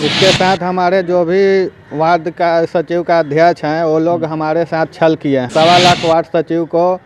इसके साथ हमारे जो भी वार्ड का सचिव का अध्यक्ष हैं वो लोग हमारे साथ छल किए हैं। 1.25 लाख वार्ड सचिव को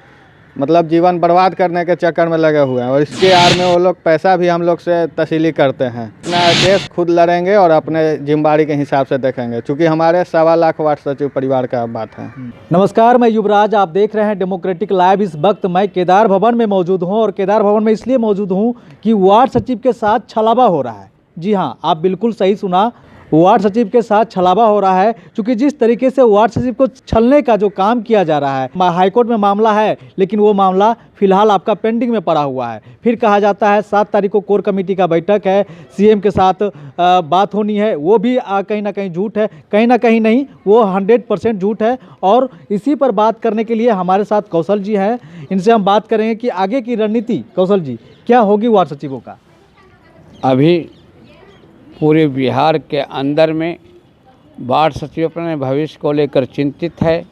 मतलब जीवन बर्बाद करने के चक्कर में लगे हुए हैं और इसके आड़ में वो लोग पैसा भी हम लोग से तसीली करते हैं। अपना केस खुद लड़ेंगे और अपने जिम्मेदारी के हिसाब से देखेंगे, क्योंकि हमारे 1.25 लाख वार्ड सचिव परिवार का बात है। नमस्कार, मैं युवराज, आप देख रहे हैं डेमोक्रेटिक लाइव। इस वक्त मैं केदार भवन में मौजूद हूं और केदार भवन में इसलिए मौजूद हूं कि वार्ड सचिव के साथ छलावा हो रहा है। जी हां, आप बिल्कुल सही सुना, वार्ड सचिव के साथ छलावा हो रहा है। क्योंकि जिस तरीके से वार्ड सचिव को छलने का जो काम किया जा रहा है, हाईकोर्ट में मामला है, लेकिन वो मामला फिलहाल आपका पेंडिंग में पड़ा हुआ है। फिर कहा जाता है 7 तारीख को कोर कमेटी का बैठक है, सीएम के साथ बात होनी है। वो भी कहीं ना कहीं झूठ है, कहीं ना कहीं नहीं, वो 100% झूठ है। और इसी पर बात करने के लिए हमारे साथ कौशल जी हैं। इनसे हम बात करेंगे कि आगे की रणनीति कौशल जी क्या होगी वार्ड सचिवों का। अभी पूरे बिहार के अंदर में वार्ड सचिव अपने भविष्य को लेकर चिंतित है।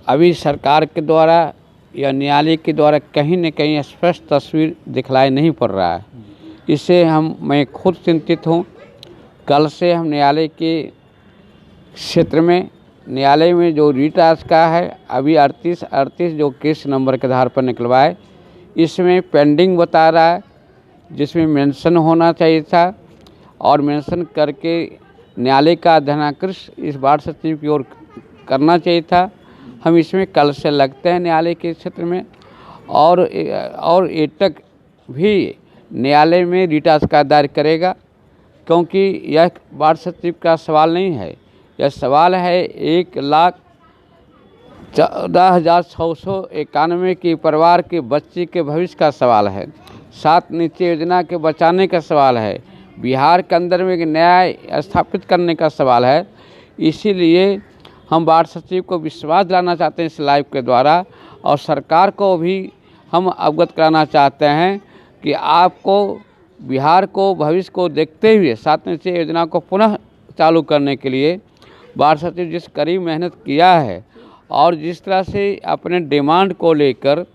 अभी सरकार के द्वारा या न्यायालय के द्वारा कहीं न कहीं स्पष्ट तस्वीर दिखलाई नहीं पड़ रहा है। इससे मैं खुद चिंतित हूँ। कल से हम न्यायालय के क्षेत्र में, न्यायालय में जो रीट आज का है, अभी 38 जो केस नंबर के आधार पर निकलवाए, इसमें पेंडिंग बता रहा है, जिसमें मेंशन होना चाहिए था और मेंशन करके न्यायालय का अध्ययनाकृष्ट इस वार्ड सचिव की ओर करना चाहिए था। हम इसमें कल से लगते हैं न्यायालय के क्षेत्र में और एटक भी न्यायालय में रीट याचिका दायर करेगा, क्योंकि यह वार्ड सचिव का सवाल नहीं है, यह सवाल है 1,14,691 के परिवार के बच्चे के भविष्य का सवाल है। 7 निश्चय योजना के बचाने का सवाल है, बिहार के अंदर में न्याय स्थापित करने का सवाल है। इसीलिए हम वार्ड सचिव को विश्वास दिलाना चाहते हैं इस लाइव के द्वारा, और सरकार को भी हम अवगत कराना चाहते हैं कि आपको बिहार को भविष्य को देखते हुए 7 निश्चय योजना को पुनः चालू करने के लिए वार्ड सचिव जिस करीब मेहनत किया है और जिस तरह से अपने डिमांड को लेकर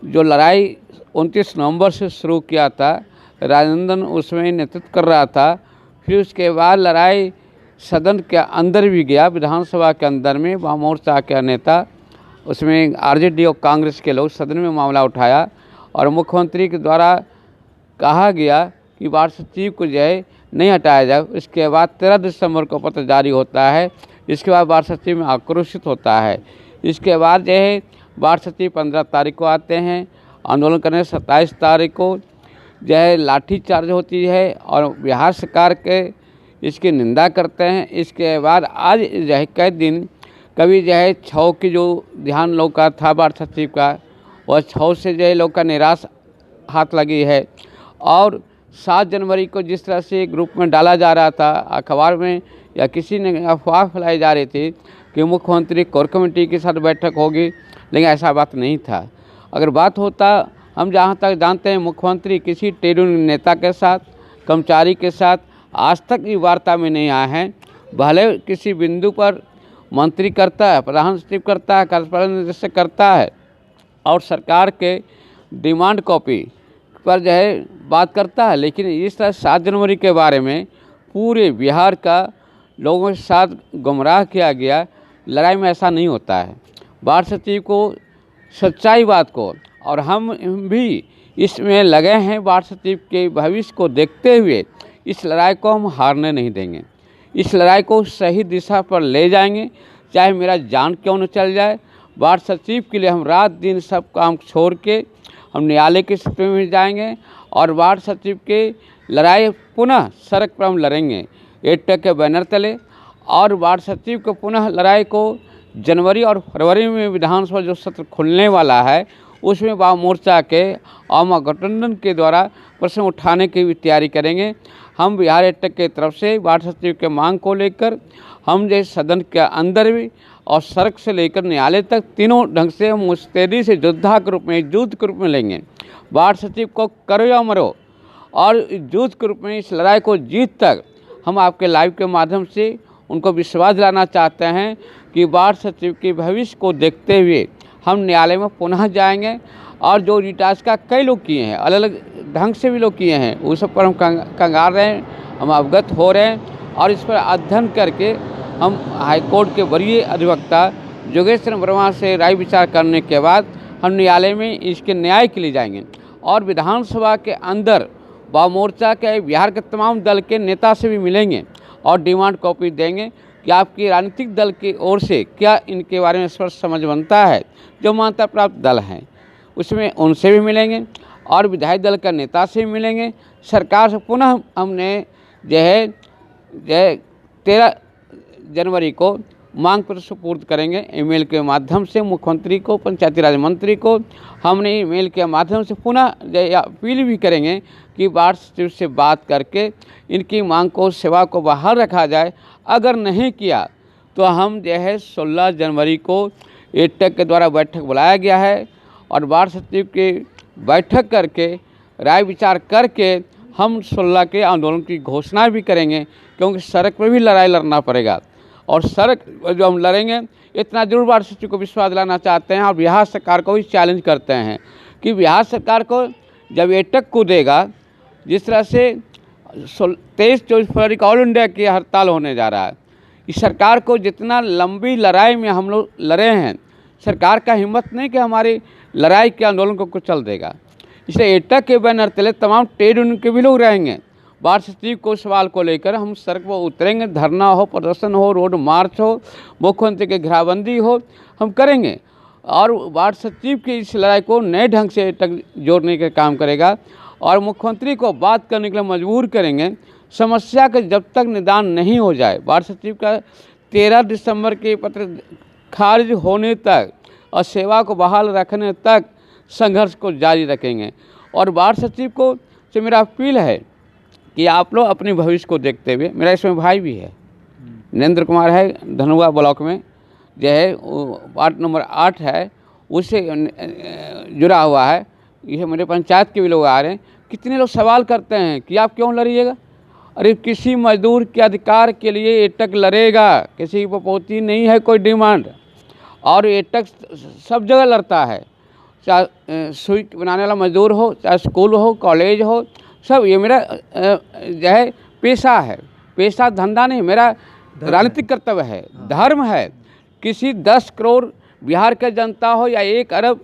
जो लड़ाई 29 नवंबर से शुरू किया था, राजेंद्र उसमें नेतृत्व कर रहा था। फिर उसके बाद लड़ाई सदन के अंदर भी गया, विधानसभा के अंदर में वाम मोर्चा के नेता, उसमें आरजेडी और कांग्रेस के लोग सदन में मामला उठाया और मुख्यमंत्री के द्वारा कहा गया कि वार्ड सचिव को जो है नहीं हटाया जाए। इसके बाद 13 दिसंबर को पत्र जारी होता है। इसके बाद वार्ड सचिव में आक्रोशित होता है। इसके बाद जो है वार्ड सचिव 15 तारीख को आते हैं आंदोलन करने। 27 तारीख को जो है लाठी चार्ज होती है और बिहार सरकार के इसकी निंदा करते हैं। इसके बाद आज जो है कई दिन कभी जो है 6 की जो ध्यान लोग का था वार्ड सचिव का, वह 6 से जो है लोग का निराश हाथ लगी है। और 7 जनवरी को जिस तरह से ग्रुप में डाला जा रहा था, अखबार में या किसी ने अफवाह फैलाई जा रही थी कि मुख्यमंत्री कोर कमेटी के साथ बैठक होगी, लेकिन ऐसा बात नहीं था। अगर बात होता, हम जहाँ तक जानते हैं मुख्यमंत्री किसी ट्रेड यूनियन नेता के साथ, कर्मचारी के साथ आज तक भी वार्ता में नहीं आए हैं। भले किसी बिंदु पर मंत्री करता है, प्रधान सचिव करता है, कार्यपालन निदेशक करता है और सरकार के डिमांड कॉपी पर जो है बात करता है, लेकिन इस तरह 7 जनवरी के बारे में पूरे बिहार का लोगों के साथ गुमराह किया गया। लड़ाई में ऐसा नहीं होता है। वार्ड सचिव को सच्चाई बात को, और हम भी इसमें लगे हैं वार्ड सचिव के भविष्य को देखते हुए इस लड़ाई को हम हारने नहीं देंगे। इस लड़ाई को सही दिशा पर ले जाएंगे, चाहे मेरा जान क्यों न चल जाए। वार्ड सचिव के लिए हम रात दिन सब काम छोड़ के हम न्यायालय के क्षेत्र में जाएंगे और वार्ड सचिव के लड़ाई पुनः सड़क पर हम लड़ेंगे एटक के बैनर तले। और वार्ड सचिव को पुनः लड़ाई को जनवरी और फरवरी में विधानसभा जो सत्र खुलने वाला है, उसमें वाम मोर्चा के और गठबंधन के द्वारा प्रश्न उठाने की भी तैयारी करेंगे। हम बिहार एटक के तरफ से वार्ड सचिव के मांग को लेकर हम जो सदन के अंदर भी और सड़क से लेकर न्यायालय तक तीनों ढंग से हम मुस्तैदी से योद्धा के रूप में, युद्ध के रूप में लेंगे। वार्ड सचिव को करो या मरो, और युद्ध के रूप में इस लड़ाई को जीत तक हम आपके लाइव के माध्यम से उनको विश्वास दिलाना चाहते हैं कि वार्ड सचिव के भविष्य को देखते हुए हम न्यायालय में पुनः जाएंगे। और जो रीट याचिका कई लोग किए हैं, अलग अलग ढंग से भी लोग किए हैं, उस सब पर हम कंगाल रहे हैं, हम अवगत हो रहे हैं। और इस पर अध्ययन करके हम हाईकोर्ट के वरीय अधिवक्ता योगेश्वर वर्मा से राय विचार करने के बाद हम न्यायालय में इसके न्याय के लिए जाएंगे और विधानसभा के अंदर वामोर्चा के बिहार के तमाम दल के नेता से भी मिलेंगे और डिमांड कॉपी देंगे कि आपकी राजनीतिक दल की ओर से क्या इनके बारे में स्पष्ट समझ बनता है। जो मान्यता प्राप्त दल हैं उसमें उनसे भी मिलेंगे और विधायक दल का नेता से भी मिलेंगे। सरकार से पुनः हमने जो है 13 जनवरी को मांग पत्र सुपुर्द करेंगे ईमेल के माध्यम से मुख्यमंत्री को, पंचायती राज मंत्री को। हमने ईमेल के माध्यम से पुनः अपील भी करेंगे कि वार्ड सचिव से बात करके इनकी मांग को, सेवा को बहाल रखा जाए। अगर नहीं किया तो हम जो है 16 जनवरी को एटेक के द्वारा बैठक बुलाया गया है और वार्ड सचिव की बैठक करके राय विचार करके हम 16 के आंदोलन की घोषणा भी करेंगे, क्योंकि सड़क पर भी लड़ाई लड़ना पड़ेगा। और सड़क जो हम लड़ेंगे, इतना जरूर वार्ड सचिव को विश्वास दिलाना चाहते हैं और बिहार सरकार को भी चैलेंज करते हैं कि बिहार सरकार को जब एटेक कूदेगा, जिस तरह से 23-24 फरवरी को ऑल इंडिया की हड़ताल होने जा रहा है, इस सरकार को जितना लंबी लड़ाई में हम लोग लड़े हैं, सरकार का हिम्मत नहीं कि हमारी लड़ाई के आंदोलन को कुचल देगा। इसलिए एटेक के बैनर तले तमाम ट्रेड यूनियन के भी लोग रहेंगे। वार्ड सचिव को सवाल को लेकर हम सड़क पर उतरेंगे, धरना हो, प्रदर्शन हो, रोड मार्च हो, मुख्यमंत्री की घेराबंदी हो, हम करेंगे। और वार्ड सचिव की इस लड़ाई को नए ढंग से तक जोड़ने का काम करेगा और मुख्यमंत्री को बात करने के लिए मजबूर करेंगे। समस्या का जब तक निदान नहीं हो जाए, वार्ड सचिव का 13 दिसंबर के पत्र खारिज होने तक और सेवा को बहाल रखने तक संघर्ष को जारी रखेंगे। और वार्ड सचिव को से मेरा अपील है कि आप लोग अपने भविष्य को देखते हुए, मेरा इसमें भाई भी है, नरेंद्र कुमार है, धनुआ ब्लॉक में जो है वार्ड नंबर 8 है, उससे जुड़ा हुआ है। ये मेरे पंचायत के भी लोग आ रहे हैं। कितने लोग सवाल करते हैं कि आप क्यों लड़िएगा? अरे किसी मजदूर के अधिकार के लिए एटेक लड़ेगा, किसी की बपौती नहीं है कोई डिमांड। और एटेक सब जगह लड़ता है, चाहे सुई बनाने वाला मजदूर हो, चाहे स्कूल हो, कॉलेज हो, सब। ये मेरा जो है पेशा है, पेशा धंधा नहीं, मेरा राजनीतिक कर्तव्य है, धर्म है। किसी 10 करोड़ बिहार का जनता हो या 1 अरब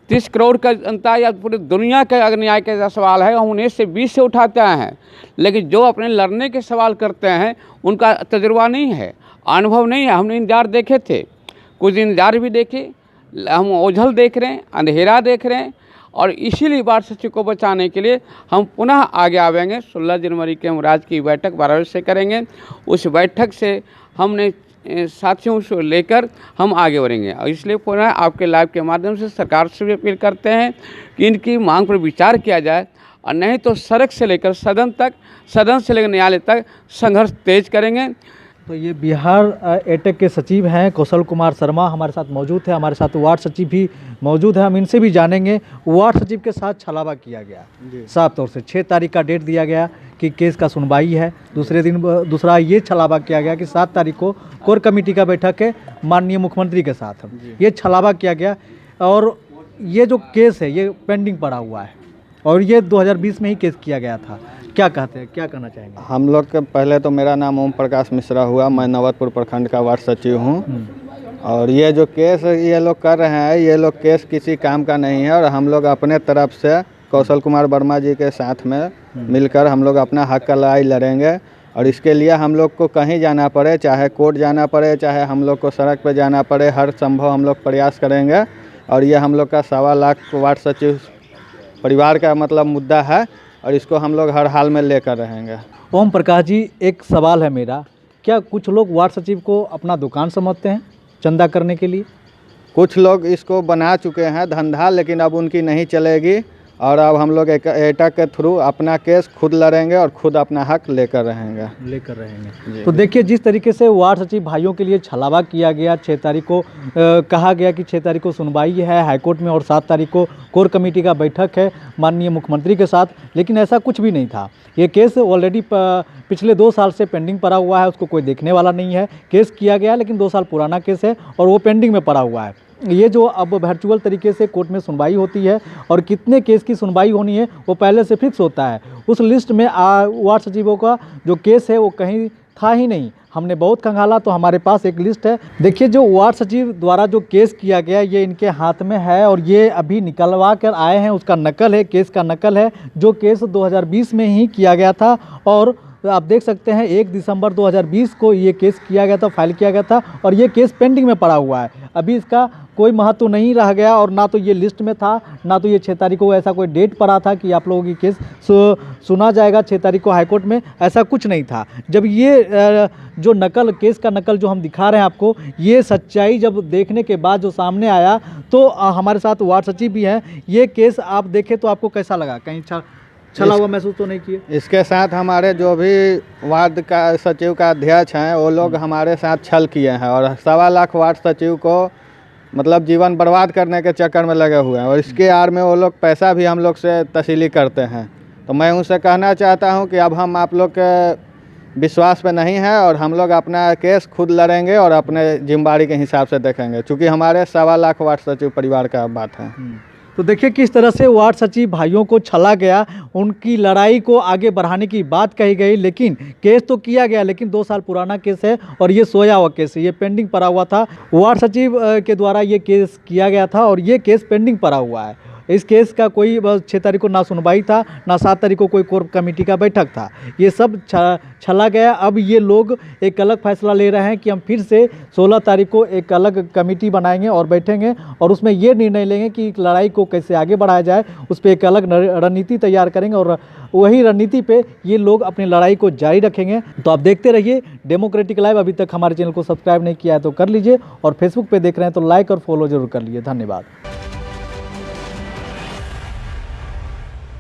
30 करोड़ का जनता या पूरी दुनिया का अगर न्याय का सवाल है, हम 19 से 20 से उठाते हैं। लेकिन जो अपने लड़ने के सवाल करते हैं उनका तजुर्बा नहीं है, अनुभव नहीं है। हमने इंतजार देखे थे, कुछ इंतजार भी देखे, हम ओझल देख रहे हैं, अंधेरा देख रहे हैं। और इसीलिए वार्ड सचिव को बचाने के लिए हम पुनः आगे आवेंगे। 16 जनवरी के हम राज्य की बैठक 12 बजे से करेंगे। उस बैठक से हमने साथियों से लेकर हम आगे बढ़ेंगे। और इसलिए पुनः आपके लाइव के माध्यम से सरकार से भी अपील करते हैं कि इनकी मांग पर विचार किया जाए, और नहीं तो सड़क से लेकर सदन तक, सदन से लेकर न्यायालय तक संघर्ष तेज करेंगे। तो ये बिहार एटेक के सचिव हैं कौशल कुमार शर्मा हमारे साथ मौजूद है। हमारे साथ वार्ड सचिव भी मौजूद है, हम इनसे भी जानेंगे। वार्ड सचिव के साथ छलावा किया गया साफ तौर से, 6 तारीख का डेट दिया गया कि केस का सुनवाई है। दूसरे दिन दूसरा ये छलावा किया गया कि 7 तारीख को कोर कमेटी का बैठक है माननीय मुख्यमंत्री के साथ, ये छलावा किया गया। और ये जो केस है ये पेंडिंग पड़ा हुआ है और ये 2020 में ही केस किया गया था। क्या कहते हैं, क्या कहना चाहेंगे? हम लोग के पहले तो मेरा नाम ओम प्रकाश मिश्रा हुआ, मैं नवतपुर प्रखंड का वार्ड सचिव हूँ। और ये जो केस ये लोग कर रहे हैं, ये लोग केस किसी काम का नहीं है। और हम लोग अपने तरफ से कौशल कुमार वर्मा जी के साथ में मिलकर हम लोग अपना हक का लड़ाई लड़ेंगे। और इसके लिए हम लोग को कहीं जाना पड़े, चाहे कोर्ट जाना पड़े, चाहे हम लोग को सड़क पर जाना पड़े, हर संभव हम लोग प्रयास करेंगे। और ये हम लोग का 1.25 लाख वार्ड सचिव परिवार का मतलब मुद्दा है और इसको हम लोग हर हाल में लेकर रहेंगे। ओम प्रकाश जी, एक सवाल है मेरा, क्या कुछ लोग वार्ड सचिव को अपना दुकान समझते हैं चंदा करने के लिए? कुछ लोग इसको बना चुके हैं धंधा, लेकिन अब उनकी नहीं चलेगी। और अब हम लोग एटेक के थ्रू अपना केस खुद लड़ेंगे और खुद अपना हक लेकर रहेंगे। तो देखिए, जिस तरीके से वार्ड सचिव भाइयों के लिए छलावा किया गया, 6 तारीख को कहा गया कि 6 तारीख को सुनवाई है हाईकोर्ट में और 7 तारीख को कोर कमेटी का बैठक है माननीय मुख्यमंत्री के साथ, लेकिन ऐसा कुछ भी नहीं था। ये केस ऑलरेडी पिछले 2 साल से पेंडिंग पड़ा हुआ है, उसको कोई देखने वाला नहीं है। केस किया गया लेकिन 2 साल पुराना केस है और वो पेंडिंग में पड़ा हुआ है। ये जो अब वर्चुअल तरीके से कोर्ट में सुनवाई होती है और कितने केस की सुनवाई होनी है वो पहले से फिक्स होता है। उस लिस्ट में वार्ड सचिवों का जो केस है वो कहीं था ही नहीं। हमने बहुत खंगाला तो हमारे पास एक लिस्ट है। देखिए जो वार्ड सचिव द्वारा जो केस किया गया ये इनके हाथ में है और ये अभी निकलवा कर आए हैं, उसका नकल है, केस का नकल है जो केस 2020 में ही किया गया था। और आप देख सकते हैं 1 दिसंबर 2020 को ये केस किया गया था, फाइल किया गया था और ये केस पेंडिंग में पड़ा हुआ है। अभी इसका कोई महत्व नहीं रह गया और ना तो ये लिस्ट में था, ना तो ये 6 तारीख को ऐसा कोई डेट पड़ा था कि आप लोगों की केस सुना जाएगा 6 तारीख को हाईकोर्ट में, ऐसा कुछ नहीं था। जब ये जो नकल, केस का नकल जो हम दिखा रहे हैं आपको, ये सच्चाई जब देखने के बाद जो सामने आया तो हमारे साथ वार्ड सचिव भी हैं। ये केस आप देखें तो आपको कैसा लगा? कहीं छला हुआ महसूस तो नहीं किए? इसके साथ हमारे जो भी वार्ड का सचिव का अध्यक्ष हैं वो लोग हमारे साथ छल किए हैं और 1.25 लाख वार्ड सचिव को मतलब जीवन बर्बाद करने के चक्कर में लगे हुए हैं और इसके आड़ में वो लोग पैसा भी हम लोग से तसीली करते हैं। तो मैं उनसे कहना चाहता हूं कि अब हम आप लोग के विश्वास पे नहीं है और हम लोग अपना केस खुद लड़ेंगे और अपने जिम्मेदारी के हिसाब से देखेंगे, क्योंकि हमारे 1.25 लाख वार्ड सचिव परिवार का बात है। तो देखिए किस तरह से वार्ड सचिव भाइयों को छला गया, उनकी लड़ाई को आगे बढ़ाने की बात कही गई, लेकिन केस तो किया गया, लेकिन 2 साल पुराना केस है और ये सोया हुआ केस है, ये पेंडिंग पड़ा हुआ था। वार्ड सचिव के द्वारा ये केस किया गया था और ये केस पेंडिंग पड़ा हुआ है। इस केस का कोई 6 तारीख को ना सुनवाई था, ना 7 तारीख को कोई कोर कमेटी का बैठक था। ये सब छला गया। अब ये लोग एक अलग फैसला ले रहे हैं कि हम फिर से 16 तारीख को एक अलग कमेटी बनाएंगे और बैठेंगे और उसमें ये निर्णय लेंगे कि लड़ाई को कैसे आगे बढ़ाया जाए, उस पर एक अलग रणनीति तैयार करेंगे और वही रणनीति पे ये लोग अपनी लड़ाई को जारी रखेंगे। तो आप देखते रहिए डेमोक्रेटिक लाइव। अभी तक हमारे चैनल को सब्सक्राइब नहीं किया है तो कर लीजिए और फेसबुक पे देख रहे हैं तो लाइक और फॉलो जरूर कर लीजिए। धन्यवाद।